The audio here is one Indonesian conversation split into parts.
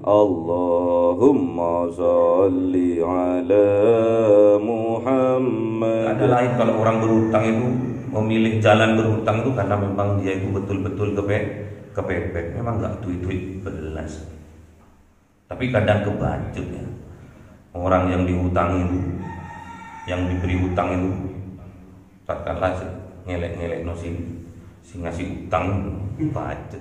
Allahumma salli ala Muhammad. Ada lain kalau orang berhutang itu memilih jalan berhutang itu karena memang dia itu betul-betul kepepet, memang nggak duit belas. Tapi kadang kebacut ya, orang yang dihutang itu, yang diberi hutang itu, tatkala ngelek no si ngasih utang bacut.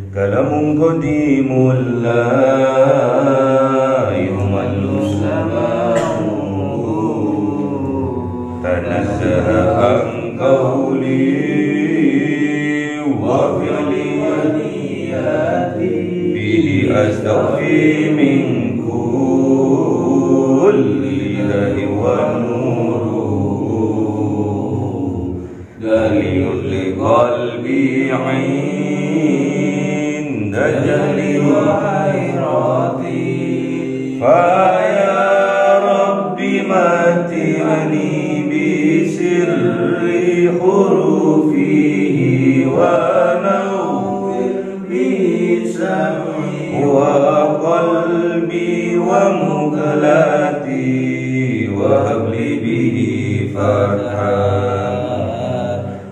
Kalamun qadimul la yumallu samahu tanazzaha an qawli wa fi'li bihi astaghfi min kulli dahi wa nuru dalilul liqalbi Dajjali wa hayrati fa ya Rabbi matini bi sirri hurufihi wa nawwir bi sam'i wa qalbi wa mukalati wa habli bihi fathan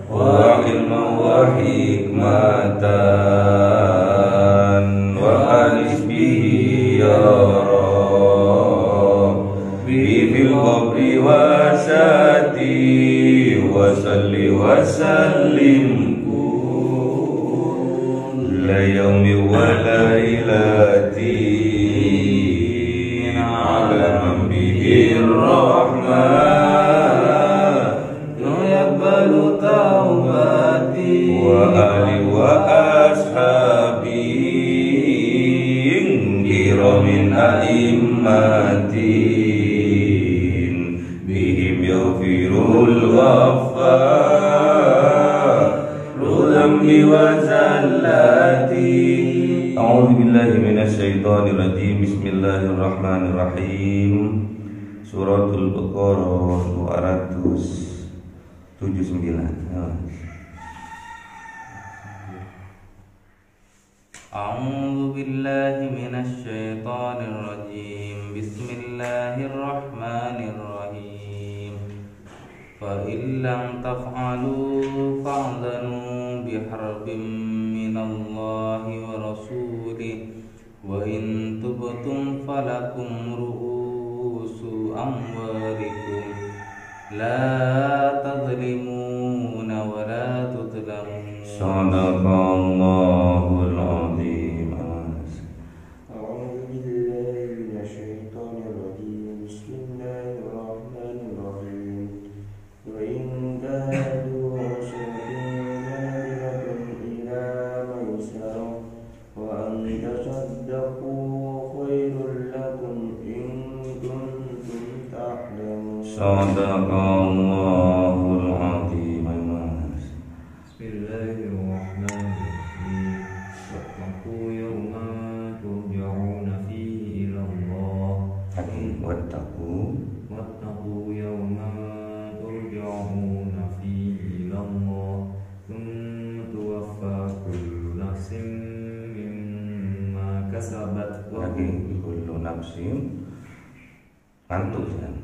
wa ilma wa hikmatan wasalli wasallim kulla yawmi wa lailati ala man bihi rahman yaqbalu taubati wa ali wa ashabi kiramin a'immati bihim yaghfirul Bismillahirrahmanirrahim. Suratul Baqarah 279. A'udzu billahi minasy syaithanir rajim. Bismillahirrahmanirrahim. Fa in lam taf'alu fa'dhanu biharbin minallahi wa rasulihi wa in tubtum falakum ru'usu amwalikum la tadlimuna wa la tudlamun. Sadaqallahul azim. A'udzu billahi minasy syaithanir rajim. Bismillahirrahmanirrahim. Wa in kahadu Sadaqallahul azim. Bismillahirrahmanirrahim. Wattaqu yawman turja'una fihi ila Allah. Wattaqu yawman turja'una fihi ila Allah. Thumma tuwaffa kullu nafsin mimma kasabat wa kullu nafsin ngantuk kan.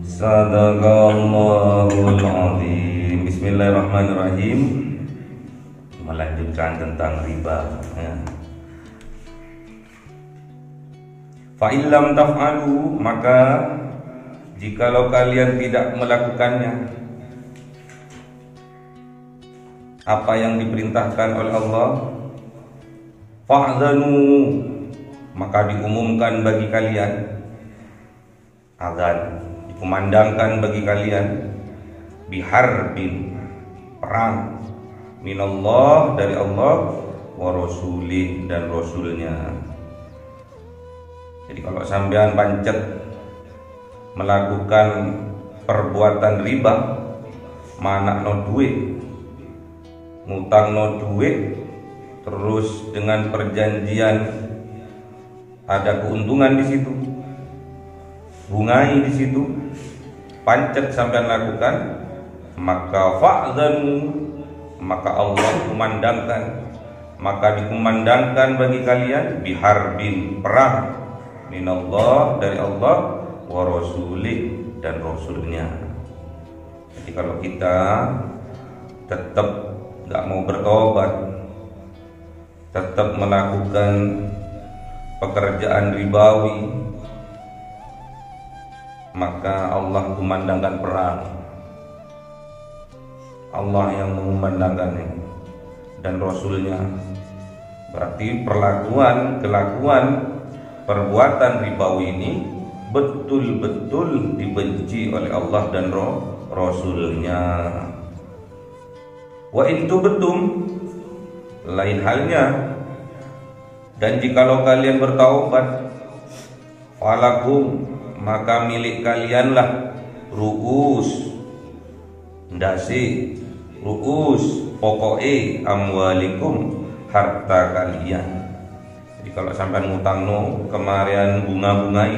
Sadaqallahul azim. Bismillahirrahmanirrahim. Melanjutkan tentang riba ya. Fa illam taf'alu, maka jikalau kalian tidak melakukannya apa yang diperintahkan oleh Allah, fa'zanu, maka diumumkan bagi kalian, azan dikumandangkan bagi kalian, biharbin, perang, minallah, dari Allah, wa rasulih dan rasulnya. Jadi kalau sampean pancet melakukan perbuatan riba, manakno duit, ngutangno duit, terus dengan perjanjian ada keuntungan di situ, bungai di situ, pancet sampean lakukan, maka fa'dzanu, maka Allah kumandangkan, maka dikumandangkan bagi kalian biharbin, perang, minallah, dari Allah, wa rasulih, dan rasulnya. Jadi kalau kita tetap gak mau bertobat, tetap melakukan pekerjaan ribawi, maka Allah kumandangkan perang. Allah yang mengumandangkannya dan Rasulnya. Berarti kelakuan perbuatan ribawi ini betul-betul dibenci oleh Allah dan Rasulnya. Wa intu betum, lain halnya, dan jikalau kalian bertaubat, falakum, maka milik kalianlah ru'us, ndasi, ru'us, pokoke amwalikum, harta kalian. Jadi kalau sampai ngutangno kemarin bunga-bungai,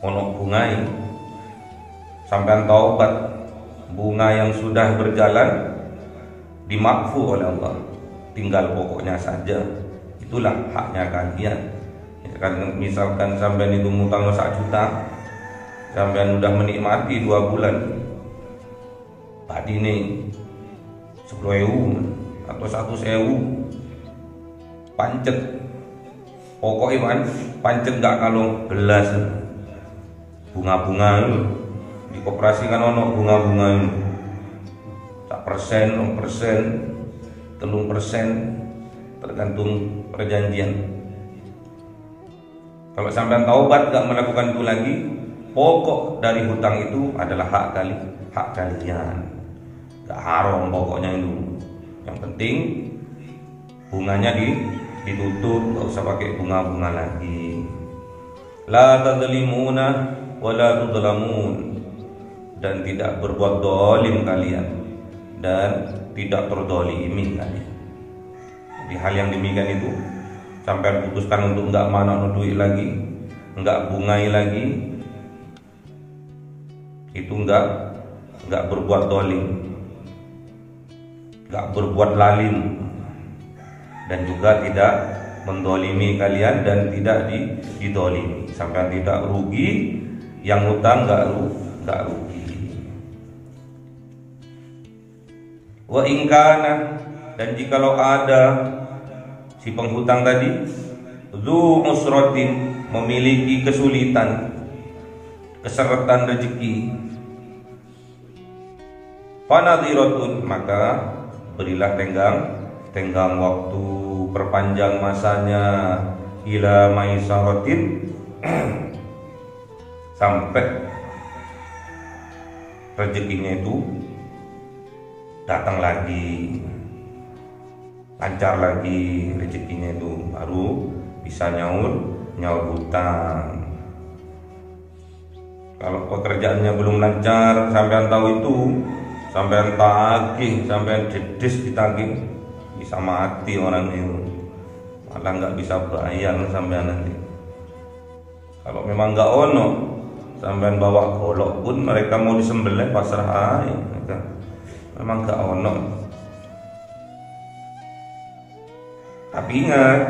ono bungai, sampai taubat, bunga yang sudah berjalan dimakfu oleh Allah, tinggal pokoknya saja, itulah haknya kalian. Misalkan sampean itu ngutang 1 juta, sampean udah menikmati 2 bulan, tadi nih 10.000 atau 1.000, pancet, pokoknya pancet gak kalau belas bunga-bunga di koperasi kan ono bunga-bunga persen, 3%, tergantung perjanjian. Kalau sampean taubat gak melakukan itu lagi, pokok dari hutang itu adalah hak kalian. Gak haram pokoknya itu. Yang penting bunganya ditutup, gak usah pakai bunga-bunga lagi. La tadlimuna wa la tudlamun, dan tidak berbuat dolim kalian dan tidak terdolimi kalian. Di hal yang demikian itu sampai putuskan untuk enggak mana duit lagi, enggak bungai lagi, itu enggak berbuat dolim, enggak berbuat lalim, dan juga tidak mendolimi kalian dan tidak didolimi, sampai tidak rugi, yang utang enggak rugi. Wa ingkana, dan jikalau ada si penghutang tadi zu usratin, memiliki kesulitan, keseretan rezeki, fanadhiratun, maka berilah tenggang waktu, perpanjang masanya, ila maisaratin, sampai rezekinya itu datang lagi, lancar lagi rezekinya itu, baru bisa nyaur hutang. Kalau pekerjaannya belum lancar, sampean tahu itu, sampean tagih, sampean dedes ditagih, bisa mati orang itu, malah nggak bisa bayar sampean nanti. Kalau memang nggak ono, sampean bawa golok pun mereka mau disembelih pasrah aja, memang nggak ono. Tapi ingat,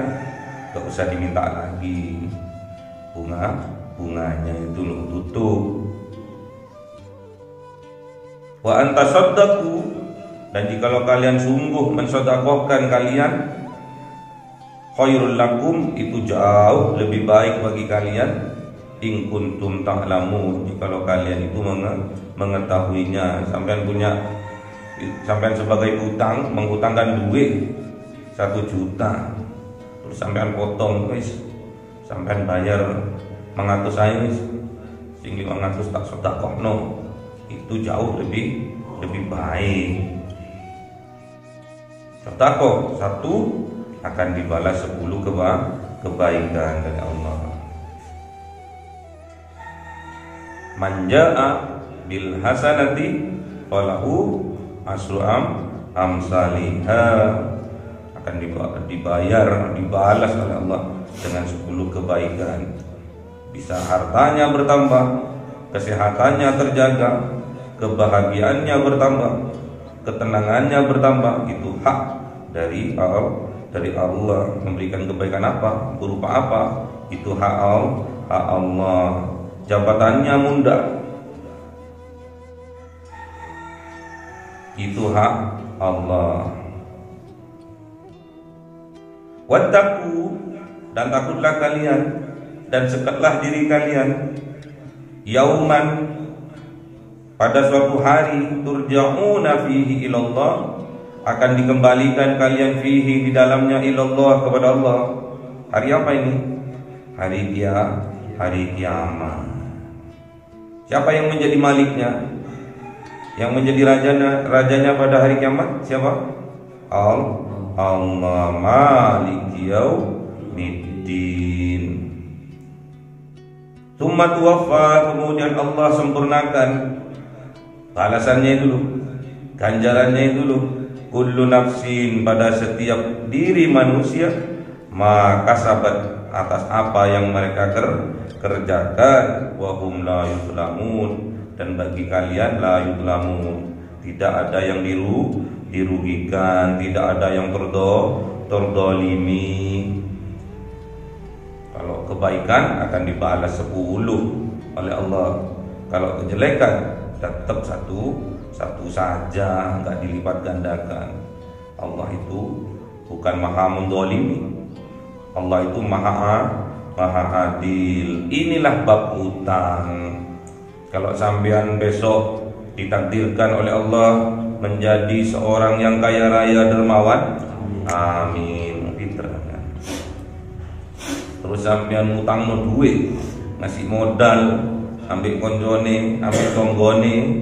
gak usah diminta lagi, bunganya itu lu tutup. Wa antasaddaqu, dan jikalau kalian sungguh mensedekahkan kalian, khairul lakum, itu jauh lebih baik bagi kalian, in kuntum ta'lamun, jikalau kalian itu mengetahuinya. Sampean sebagai hutang, menghutangkan duit 1 juta, terus sampean potong, wis sampean bayar 100 aja, wis sing 500 tak sedekahno, itu jauh lebih baik. Sedekah 1 akan dibalas 10 kebaikan dari Allah. Man jaa bil hasanati falahu asru amsalihha, akan dibalas oleh Allah dengan 10 kebaikan. Bisa hartanya bertambah, kesehatannya terjaga, kebahagiaannya bertambah, ketenangannya bertambah. Itu hak dari Allah. Memberikan kebaikan apa, berupa apa, itu hak Allah. Jabatannya mudah, itu hak Allah. Wattaqu, dan takutlah kalian dan sekatlah diri kalian, yauman, pada suatu hari, turja'una fihi ilallah, akan dikembalikan kalian fihi di dalamnya ilallah, kepada Allah. Hari apa ini? Hari kiamat. Siapa yang menjadi maliknya? Yang menjadi rajanya pada hari kiamat siapa? Allah, maliki yaumiddin. Tsumma tuwaffa, kemudian Allah sempurnakan balasannya dulu, ganjarannya dulu. Kullu nafsin, pada setiap diri manusia, ma kasabat, atas apa yang mereka kerjakan, wa hum la yuzlamun, dan bagi kalian la yuzlamun, tidak ada yang dirugikan, tidak ada yang terdolimi. Kalau kebaikan akan dibalas 10 oleh Allah. Kalau kejelekan tetap satu saja, enggak dilipat gandakan. Allah itu bukan maha mendolimi, Allah itu maha adil. Inilah bab utang. Kalau sampean besok ditakdirkan oleh Allah menjadi seorang yang kaya raya dermawan, amin, fitrah. Terus sampean ngutang no duit, ngasih modal, ambil konjone, ambil tonggone,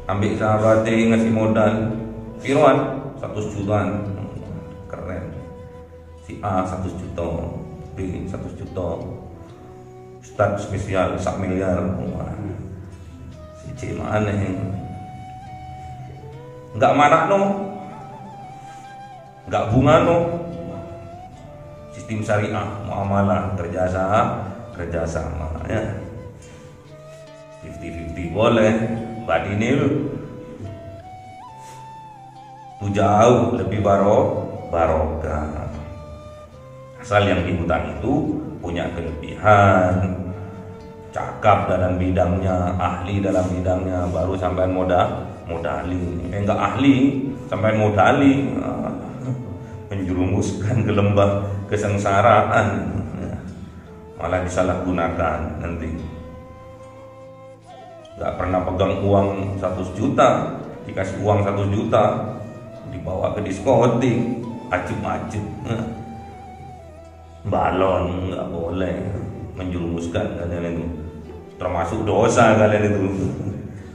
ambil sahabate, ngasih modal, piruan 100 jutaan, keren. Si A 100 juta, B 100 juta, Ustaz spesial 1 miliar. Si C mana yang enggak marak no, enggak bunga no. Sistem syariah, muamalah, kerjasama ya. 50-50 boleh, badine lu jauh lebih barokah. Asal yang dihutang itu punya kelebihan, cakap dalam bidangnya, ahli dalam bidangnya, baru sampai modali. Enggak ahli sampai modali, menjerumuskan ke lembah kesengsaraan, malah disalahgunakan nanti. Enggak pernah pegang uang 100 juta, dikasih uang 1 juta, dibawa ke diskotik, acup-acup, balon, nggak boleh, menjerumuskan kalian itu, termasuk dosa kalian itu.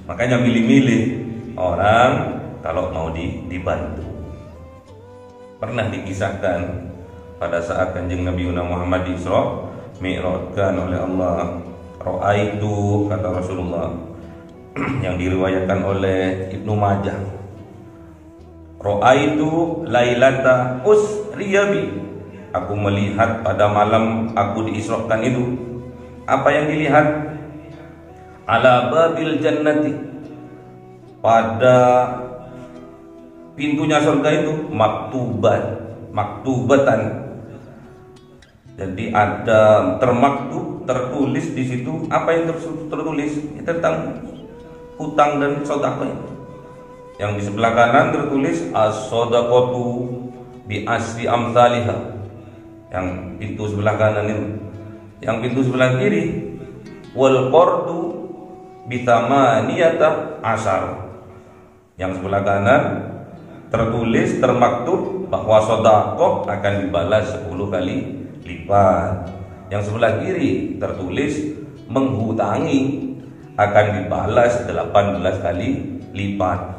Makanya milih-milih orang kalau mau dibantu. Pernah dikisahkan pada saat Kanjeng Nabi Muhammad Isra Mi'rajkan oleh Allah, Ra'aitu, kata Rasulullah, yang diriwayatkan oleh Ibnu Majah, Ra'aitu lailata usriyabi, aku melihat pada malam aku diisrakan itu. Apa yang dilihat? Ala babil jannati, pada pintunya surga itu maktubatan. Jadi ada tertulis di situ. Apa yang tertulis? Tentang hutang dan sedekah. Yang di sebelah kanan tertulis as-shadaqatu bi asri amsalihha. Yang pintu sebelah kanan itu. Yang pintu sebelah kiri wal qardu bi thamaniyata asyar. Yang sebelah kanan tertulis, termaktub bahwa sedekah akan dibalas 10 kali lipat. Yang sebelah kiri tertulis menghutangi akan dibalas 18 kali lipat.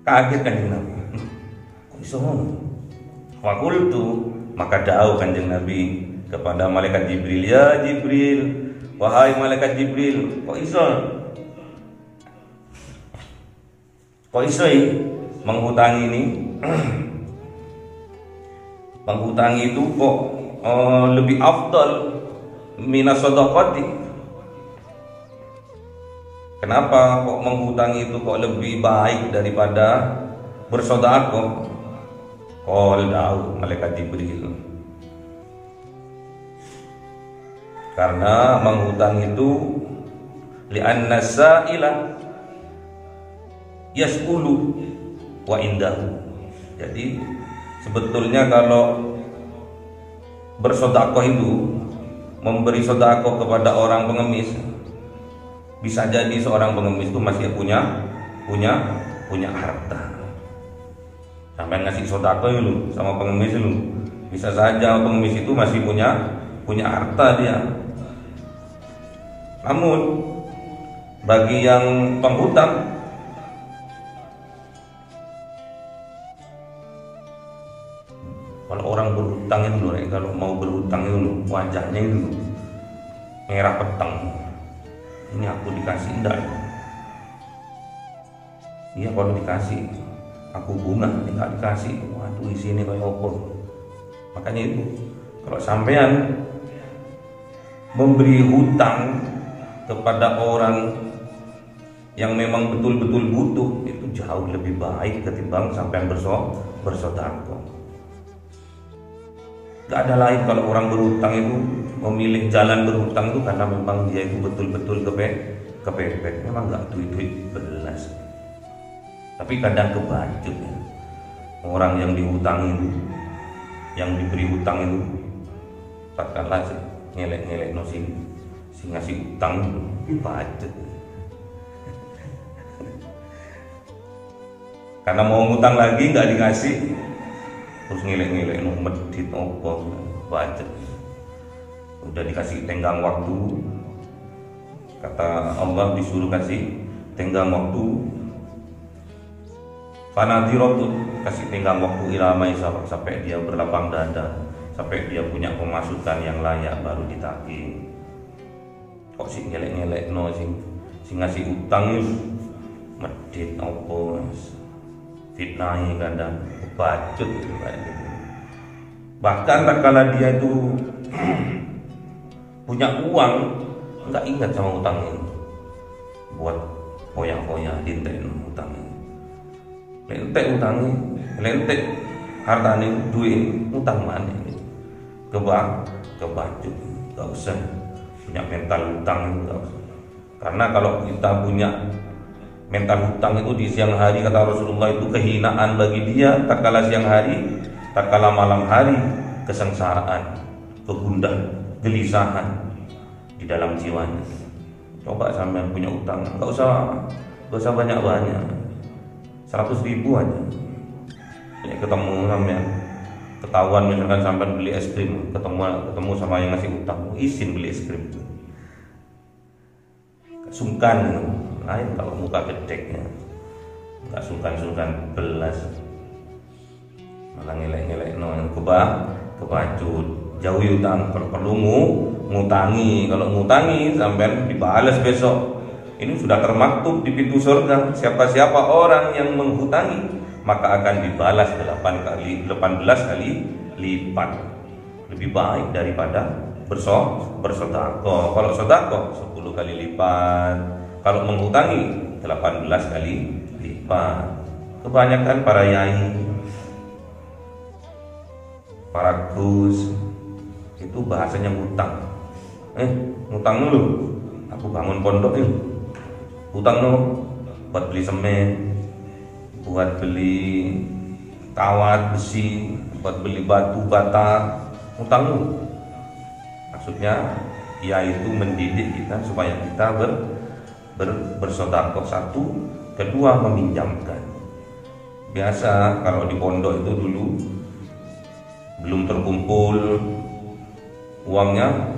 Kaget kan Nabi. Kok iso ngono? Fakultu, maka da'u kanjeng Nabi kepada malaikat Jibril, ya Jibril, wahai malaikat Jibril, kok iso menghutangi ini? Menghutangi itu kok lebih afdal minas shadaqati. Kenapa kok menghutangi itu kok lebih baik daripada bersedekah? Qol da'u, malaikat Jibril, karena menghutangi itu li'anna sa'ila yas'ulu wa indahu. Jadi sebetulnya kalau bersedekah itu, memberi sedekah kepada orang pengemis, bisa jadi seorang pengemis itu masih punya harta. Sampai ngasih sedekah itu sama pengemis itu, bisa saja pengemis itu masih punya harta dia. Namun bagi yang penghutang, kalau orang berhutang itu loh, kalau mau berhutang itu loh, wajahnya itu loh, merah petang. Ini aku dikasih enggak? Iya, kalau dikasih aku bunga, ini enggak dikasih, waduh isinya kayak apa. Makanya itu kalau sampean memberi hutang kepada orang yang memang betul-betul butuh, itu jauh lebih baik ketimbang sampean bersedekah. Gak ada lain kalau orang berhutang itu memilih jalan berhutang itu karena memang dia itu betul-betul kepepet, memang gak duit-duit belas. Tapi kadang kebacut ya, orang yang dihutang itu, yang diberi hutang itu, tak kalah ngelek-ngelek no si ngasih hutang bacut. Karena mau ngutang lagi nggak dikasih, terus ngelek-ngelek no medit opo bacut. Udah dikasih tenggang waktu, kata Allah disuruh kasih tenggang waktu. Fanadiratun, kasih tenggang waktu ilamai sampai dia berlapang dada, sampai dia punya pemasukan yang layak baru ditagih. Kok si ngelek-ngelek no si ngasih utang itu medit opo, fitnahi kadang bacut kayak gitu. Bahkan tak kala dia itu punya uang, nggak ingat sama utangnya, buat foya-foya dinten utangnya. Lentek utangnya, lentek hartanya, duit utang mana ini? Kebacut, gak usah punya mental utang, gak usah. Karena kalau kita punya mental hutang itu di siang hari, kata Rasulullah, itu kehinaan bagi dia. Tak kala siang hari, tak kala malam hari, kesengsaraan, kegundah, gelisahan di dalam jiwanya. Coba sampean punya utang, gak usah banyak-banyak, 100.000 aja. Ya, ketemu sampean, ketahuan misalkan sampean beli es krim, ketemu sama yang ngasih utang, izin beli es krim, sungkan. Lain kalau muka gedeknya, nggak sungkan belas, malah ngelek-ngelek no kebacut. Jauhi utang, kalau perlu ngutangi. Kalau ngutangi sampean dibalas besok. Ini sudah termaktub di pintu surga, siapa-siapa orang yang menghutangi maka akan dibalas 18 kali lipat. Lebih baik daripada bersedekah. Kalau sedekah 10 kali lipat, kalau menghutangi 18 kali lipat. Kebanyakan para yai, para gus itu bahasanya ngutang. Ngutang dulu, aku bangun pondok ini. Utang no, buat beli semen, buat beli kawat besi, buat beli batu bata. Utang no, maksudnya yaitu mendidik kita supaya kita bersedekah. Satu, kedua meminjamkan. Biasa kalau di pondok itu dulu belum terkumpul uangnya,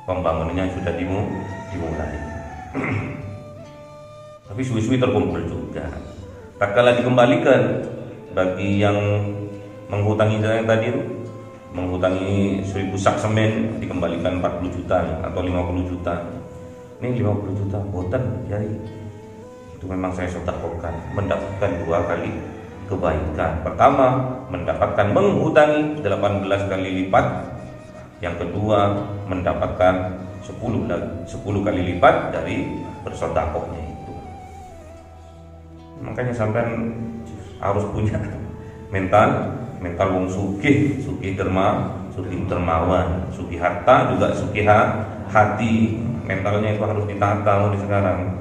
pembangunannya sudah dimulai. Tapi suwi-suwi terkumpul juga. Tak kala dikembalikan bagi yang Menghutangi yang tadi itu, menghutangi 1000 sak semen dikembalikan 40 juta atau 50 juta. Ini 50 juta boten jadi itu memang saya sedekahkan, mendapatkan 2 kali kebaikan. Pertama, mendapatkan menghutangi 18 kali lipat. Yang kedua, mendapatkan 10 kali lipat dari bersedekahnya itu. Makanya sampean harus punya mental wong sugih dermawan, sugih harta juga sugih hati. Mentalnya itu harus ditata mulai sekarang.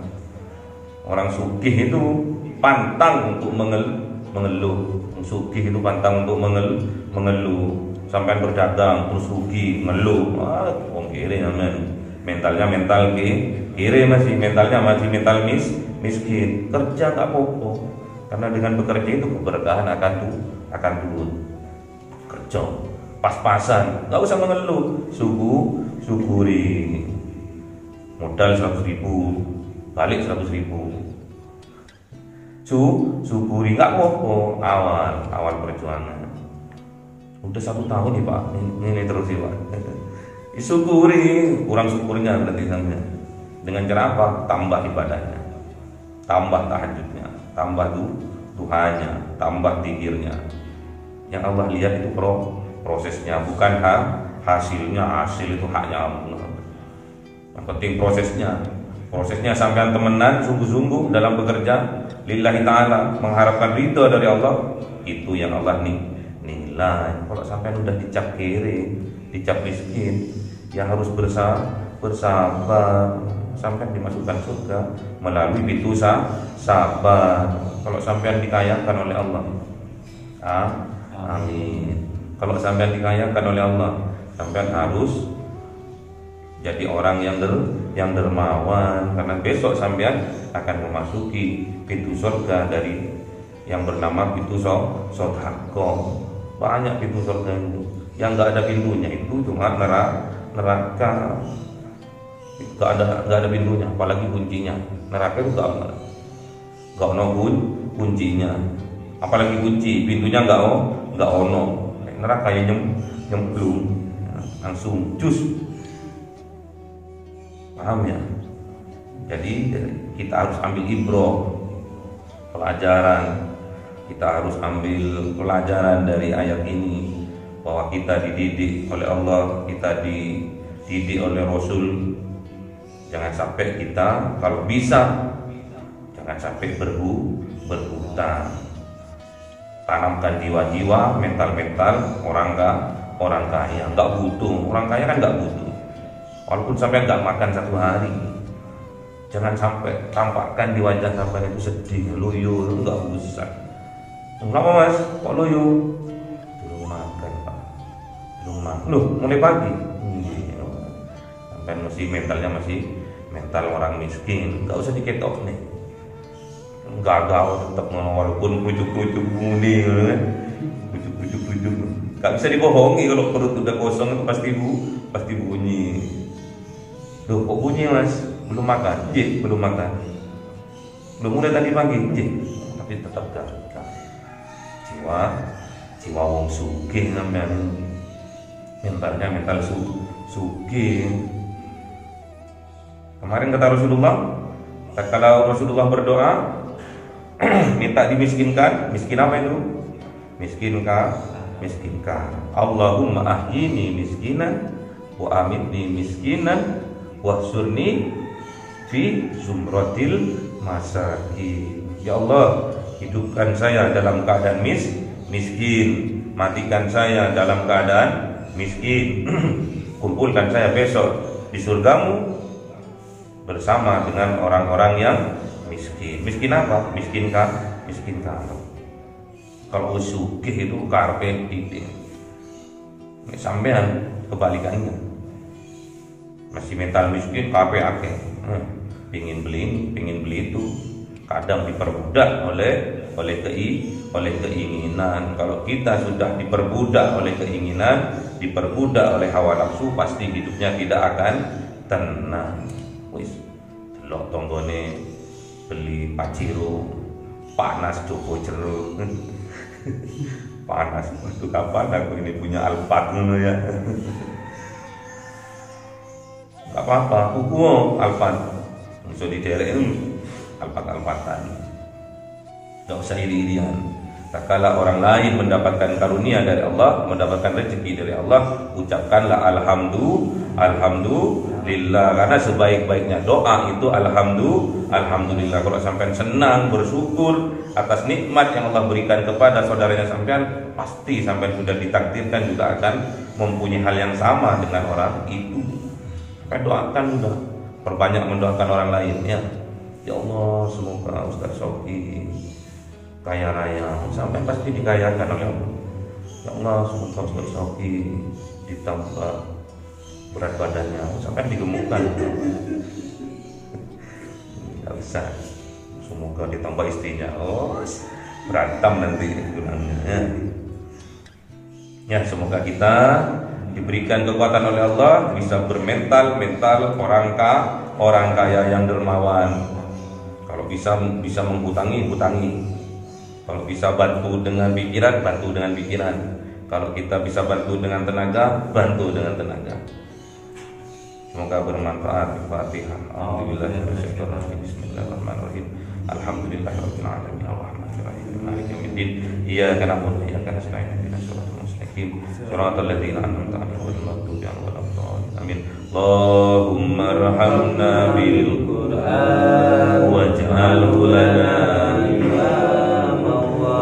Orang sugih itu pantang untuk mengeluh. Sugih itu pantang untuk mengeluh. Sampai berdagang terus rugi, ngeluh. Wong kiri namanya. Mentalnya mental kiri masih mentalnya masih mental miskin. Kerja tak apa-apa. Karena dengan bekerja itu keberkahan akan turun. Kerja pas-pasan, nggak usah mengeluh. Syukuri. Modal 100.000, balik 100.000. Syukuri, nggak apa-apa. Awal perjuangan. Udah 1 tahun nih Pak, ini terus sih Pak. Syukuri, kurang syukurnya berarti namanya. Dengan cara apa? Tambah ibadahnya, tambah tahajudnya, tambah duhanya, tambah zikirnya. Yang Allah lihat itu prosesnya, bukan hasilnya. Hasil itu haknya Allah. Yang penting prosesnya sampean temenan sungguh-sungguh dalam bekerja lillahi ta'ala, mengharapkan ridho dari Allah. Itu yang Allah nilai. Kalau sampean udah dicap kiri, dicap miskin, ya harus bersabar. Sampean dimasukkan surga melalui pintu sabar. Kalau sampean dikayakan oleh Allah, amin. Kalau sampean dikayakan oleh Allah, sampean harus jadi orang yang dermawan, karena besok sampean akan memasuki pintu surga dari yang bernama pintu sedekah. Banyak pintu surga itu. Yang nggak ada pintunya itu cuma neraka. Nggak ada pintunya, apalagi kuncinya. Neraka itu nggak ono kuncinya, apalagi kunci pintunya nggak ono. Neraka yang nyemplung langsung cus. Paham ya? Jadi kita harus ambil ibrah, pelajaran. Kita harus ambil pelajaran dari ayat ini, bahwa kita dididik oleh Allah, kita dididik oleh Rasul. Jangan sampai kita, kalau bisa, jangan sampai berhutang. Tanamkan jiwa-jiwa, mental orang kaya. Nggak butuh, orang kaya kan nggak butuh. Walaupun sampai nggak makan 1 hari, jangan sampai tampakkan di wajah sampai itu sedih, loyo, nggak usah. Kenapa Mas? Kok loyo? Belum makan Pak, belum makan. Loh, mulai pagi. Sampai masih mentalnya masih mental orang miskin. Nggak usah diketok nih. Gagal tetap walaupun pucuk-pucuk muni, pucuk-pucuk. Nggak bisa dibohongi, kalau perut udah kosong itu pasti bunyi. Loh, kok bunyi Mas? Belum makan? Belum makan. Belum mulai tadi pagi? Tapi tetap gagal. Jiwa wong sugih sampean, mentalnya mental sugih. Kemarin kata Rasulullah, kalau Rasulullah berdoa minta dimiskinkan, miskin apa itu? Miskinkan. Allahumma ahyini miskinan wa amitni miskinan wahsurni fi zumratil masakin. Ya Allah, hidupkan saya dalam keadaan miskin, matikan saya dalam keadaan miskin. Kumpulkan saya besok di surgamu bersama dengan orang-orang yang miskin. Miskin apa? Miskin karo. Kalau sugih itu karpe titik. Sampean kebalikannya. Masih mental miskin, karpe akeh. Pingin beli itu. Kadang diperbudak oleh keinginan. Kalau kita sudah diperbudak oleh keinginan, diperbudak oleh hawa nafsu, pasti hidupnya tidak akan tenang. Wis delok tanggane beli paciro panas Joko jeruk panas. Waktu kapan aku ini punya Alphard ngono ya. Gak apa-apa, aku Alphard. Musuh di daerah itu Alphard-Alphard. Gak usah iri-irian. Tak kala orang lain mendapatkan karunia dari Allah, mendapatkan rezeki dari Allah, ucapkanlah alhamdulillah, karena sebaik-baiknya doa itu alhamdulillah. Kalau sampean senang bersyukur atas nikmat yang Allah berikan kepada saudaranya sampean, pasti sampean sudah ditakdirkan juga akan mempunyai hal yang sama dengan orang itu. Sampai doakan sudah, perbanyak mendoakan orang lain ya. Ya Allah, semoga Ustaz Soki kaya raya, sampai pasti dikayakan oleh Allah. Ya Allah, semoga Ustaz Soki ditambah berat badannya, sampai digemukkan. Tidak bisa. Semoga ditambah istrinya. Oh, berantem nanti gunanya. Ya, semoga kita diberikan kekuatan oleh Allah, bisa bermental orang kaya yang dermawan. Kalau bisa menghutangi, hutangi. Kalau bisa bantu dengan pikiran, bantu dengan pikiran. Kalau kita bisa bantu dengan tenaga, bantu dengan tenaga. Semoga bermanfaat. Al-Fatihah. Bismillahirrahmanirrahim. Alhamdulillahirabbil alamin. Arrahmanirrahim. Maliki yaumiddin. Iyyaka na'budu wa iyyaka nasta'in. Ihdinas siratal mustaqim. Shiratal ladzina an'amta 'alaihim ghairil maghdubi 'alaihim waladdallin. Amin. Allahumma arhamna bil Qur'an waj'alhu lana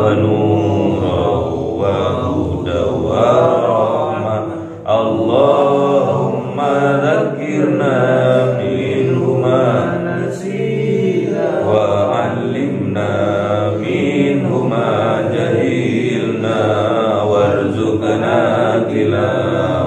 wa nuran wa hudan wa rahmah. Allahumma dzakirna minhu ma nasina wa 'allimna minhu ma jahilna warzuqna tilawah.